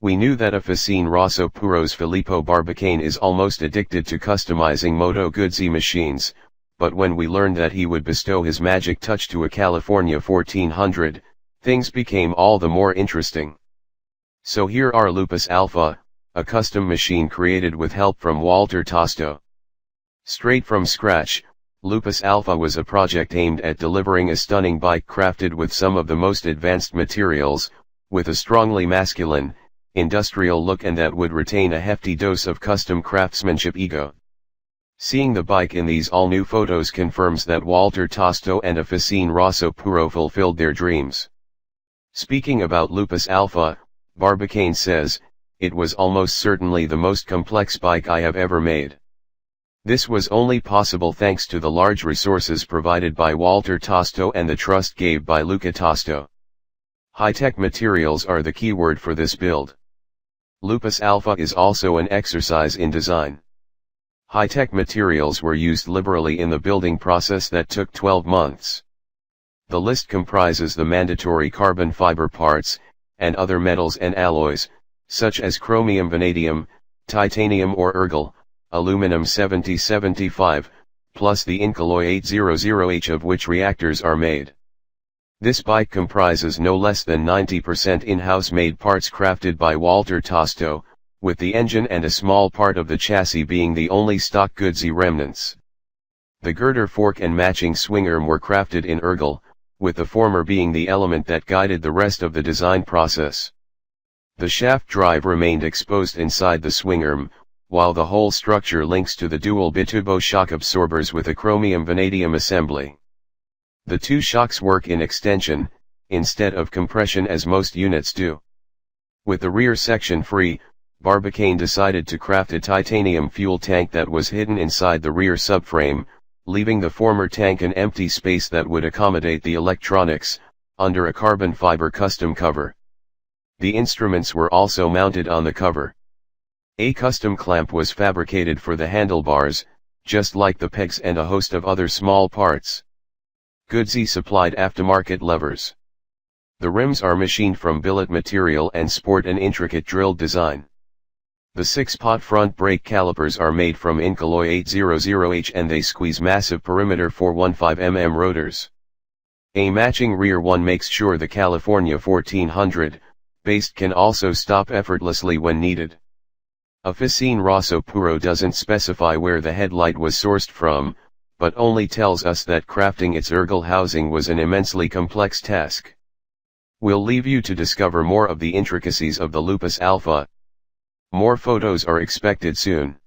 We knew that Officine Rossopuro's Filippo Barbicane is almost addicted to customizing moto guzzi machines, but when we learned that he would bestow his magic touch to a California 1400, things became all the more interesting. So here are Lupus Alpha, a custom machine created with help from Walter Tosto. Straight from scratch, Lupus Alpha was a project aimed at delivering a stunning bike crafted with some of the most advanced materials, with a strongly masculine, industrial look and that would retain a hefty dose of custom craftsmanship ego. Seeing the bike in these all-new photos confirms that Walter Tosto and Officine Rossopuro fulfilled their dreams. Speaking about Lupus Alpha, Barbicane says, "It was almost certainly the most complex bike I have ever made. This was only possible thanks to the large resources provided by Walter Tosto and the trust gave by Luca Tosto. High-tech materials are the key word for this build. Lupus Alpha is also an exercise in design. High-tech materials were used liberally in the building process that took 12 months. The list comprises the mandatory carbon fiber parts, and other metals and alloys, such as chromium vanadium, titanium or ergal, aluminum 7075, plus the Incalloy 800H of which reactors are made. This bike comprises no less than 90% in-house made parts crafted by Walter Tosto, with the engine and a small part of the chassis being the only stock guzzi remnants. The girder fork and matching swing arm were crafted in ergal, with the former being the element that guided the rest of the design process. The shaft drive remained exposed inside the swing arm, while the whole structure links to the dual biturbo shock absorbers with a chromium vanadium assembly. The two shocks work in extension, instead of compression as most units do. With the rear section free, Barbicane decided to craft a titanium fuel tank that was hidden inside the rear subframe, leaving the former tank an empty space that would accommodate the electronics, under a carbon fiber custom cover. The instruments were also mounted on the cover. A custom clamp was fabricated for the handlebars, just like the pegs and a host of other small parts. Guzzi supplied aftermarket levers. The rims are machined from billet material and sport an intricate drilled design. The 6-pot front brake calipers are made from Incalloy 800H and they squeeze massive perimeter 415 rotors. A matching rear one makes sure the California 1400 based can also stop effortlessly when needed. Officine Rossopuro doesn't specify where the headlight was sourced from, but only tells us that crafting its ergal housing was an immensely complex task. We'll leave you to discover more of the intricacies of the Lupus Alpha. More photos are expected soon.